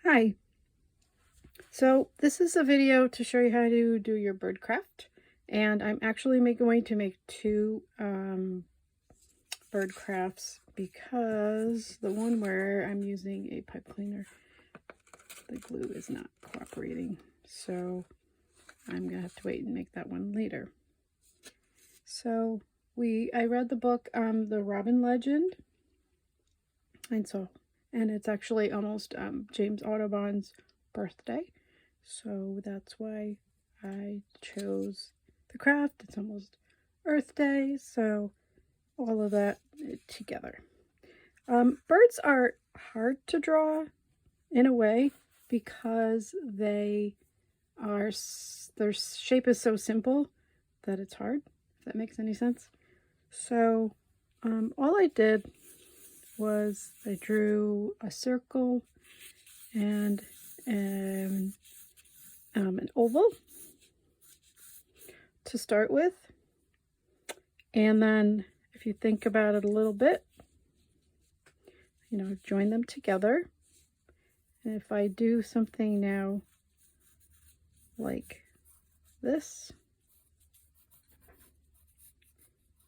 Hi. So this is a video to show you how to do your bird craft, and I'm actually going to make two bird crafts because the one where I'm using a pipe cleaner, the glue is not cooperating, so I'm gonna have to wait and make that one later. So I read the book The Robin Legend, and it's actually almost James Audubon's birthday. So that's why I chose the craft. It's almost Earth Day, so all of that together. Birds are hard to draw in a way because their shape is so simple that it's hard, if that makes any sense. So all I did was I drew a circle and an oval to start with, and then if you think about it a little bit, join them together. And if I do something now like this,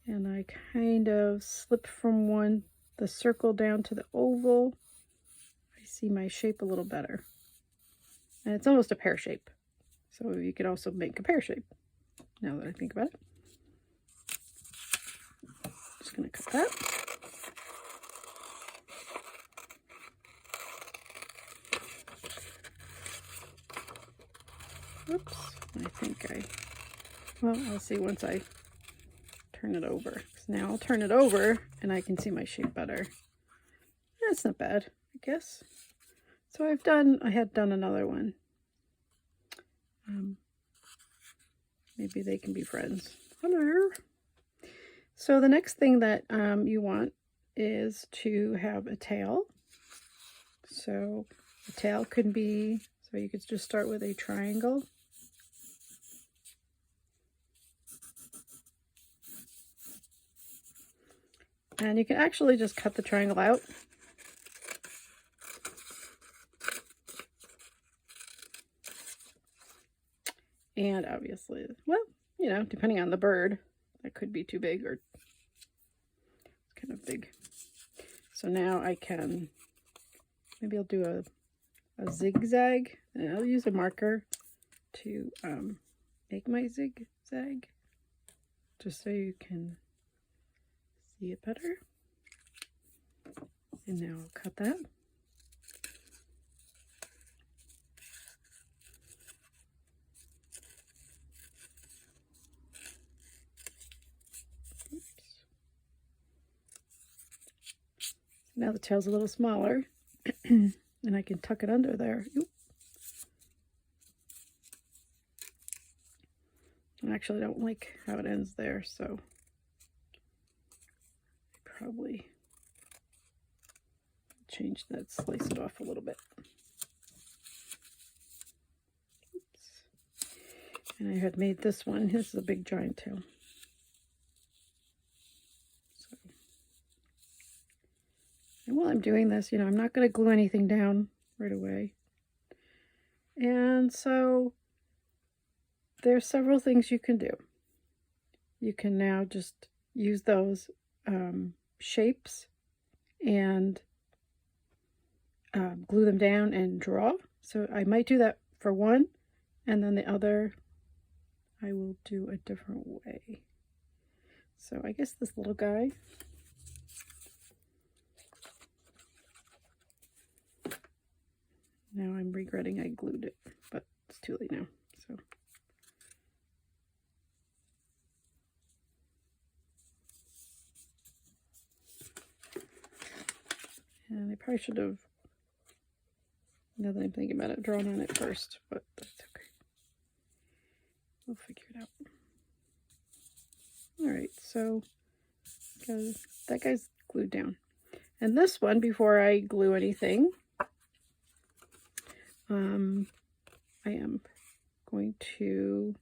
and I kind of slip from the circle down to the oval, I see my shape a little better. And it's almost a pear shape. So you could also make a pear shape, now that I think about it. Just going to cut that. Oops, well, I'll see once I turn it over. So now I'll turn it over and I can see my shape better. That's not bad, I guess. So I had done another one. Maybe they can be friends. Hello. So the next thing that you want is to have a tail. So the tail could be, so you could just start with a triangle. And you can actually just cut the triangle out. And obviously, well, depending on the bird, that could be too big or it's kind of big. So now I can, maybe I'll do a zigzag, and I'll use a marker to make my zigzag, just so you can see it better. And now I'll cut that. Now the tail's a little smaller, and I can tuck it under there. Oop. I actually don't like how it ends there, so I probably change that, slice it off a little bit. Oops. And I had made this one. This is a big giant tail. And while I'm doing this, I'm not going to glue anything down right away. And so there's several things you can do. You can now just use those shapes and glue them down and draw. So I might do that for one, and then the other I will do a different way. So I guess this little guy, now I'm regretting I glued it, but it's too late now. So and I probably should have, now that I'm thinking about it, drawn on it first, but that's okay. We'll figure it out. Alright, so that guy's glued down. And this one, before I glue anything, I am going to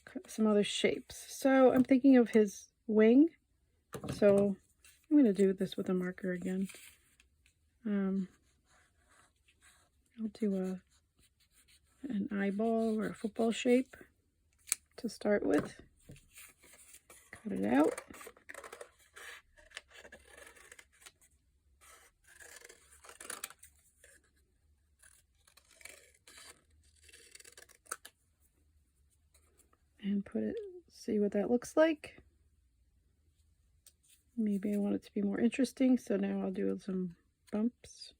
cut some other shapes. So I'm thinking of his wing. So I'm going to do this with a marker again. I'll do an eyeball or a football shape to start with. Cut it out. And put it, see what that looks like. Maybe I want it to be more interesting, so now I'll do some bumps,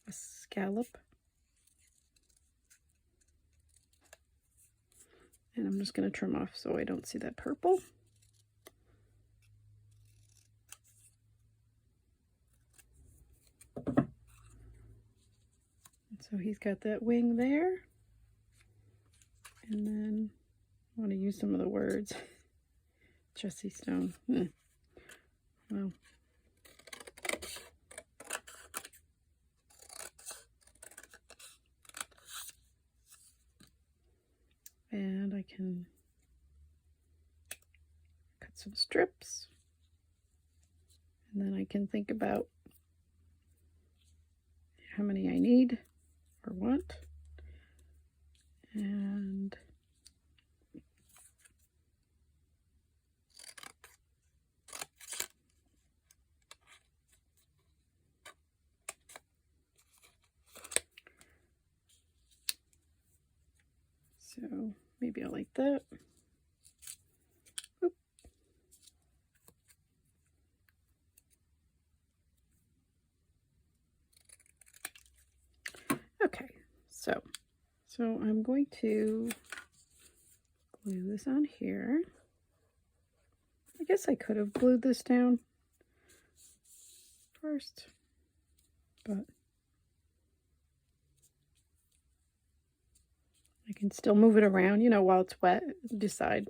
a scallop. And I'm just going to trim off so I don't see that purple. So he's got that wing there. And then I want to use some of the words. Jesse Stone. Well. And I can cut some strips. And then I can think about how many I need or want. And so maybe I like that. Oop. Okay, so I'm going to glue this on here. I guess I could have glued this down first, but I can still move it around, you know, while it's wet, decide,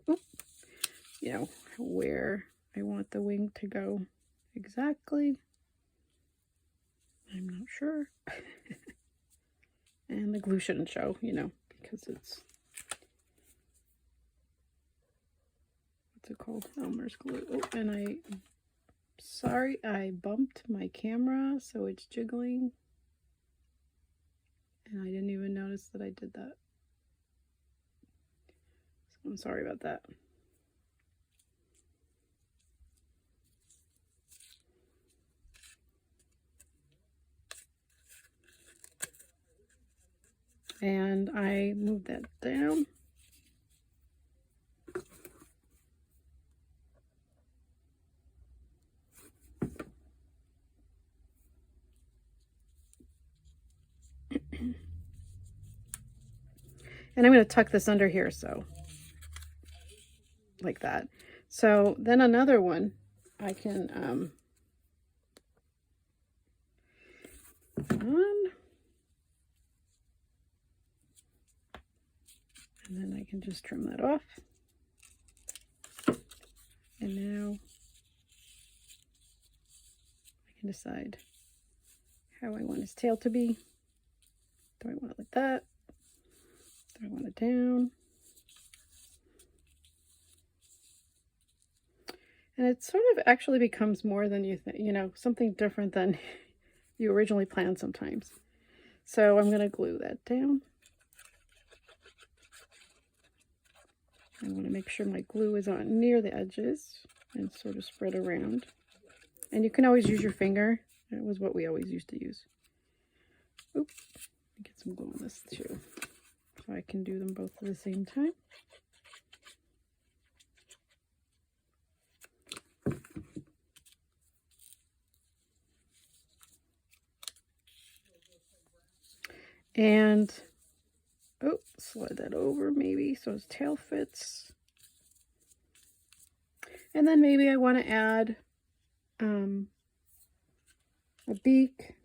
you know, where I want the wing to go exactly. I'm not sure. And the glue shouldn't show, you know, because it's, what's it called? Elmer's glue. Oh, and sorry, I bumped my camera, so it's jiggling. And I didn't even notice that I did that. So I'm sorry about that. And I moved that down. And I'm going to tuck this under here, so like that. So then another one I can and then I can just trim that off. And now I can decide how I want his tail to be. Do I want it like that? Do I want it down? And it sort of actually becomes more than you think, you know, something different than you originally planned sometimes. So I'm going to glue that down. I want to make sure my glue is on near the edges and sort of spread around. And you can always use your finger. That was what we always used to use. Oop, get some glue on this too. So I can do them both at the same time. And oh, slide that over maybe so his tail fits. And then maybe I want to add a beak.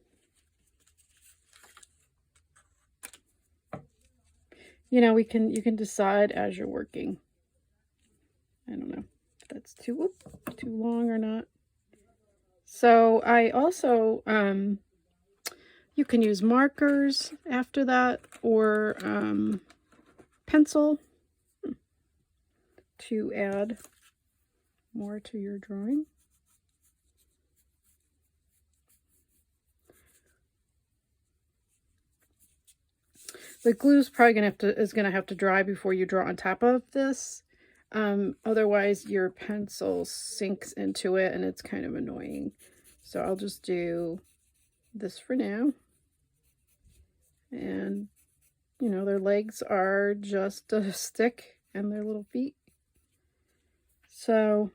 You know, you can decide as you're working. I don't know if that's too long or not. So I also you can use markers after that, or pencil to add more to your drawing. The glue's probably gonna have to dry before you draw on top of this. Otherwise your pencil sinks into it and it's kind of annoying. So I'll just do this for now. And you know, their legs are just a stick and their little feet. So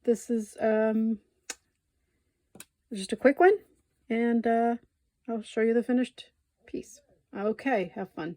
this is just a quick one, and I'll show you the finished piece. Okay, have fun.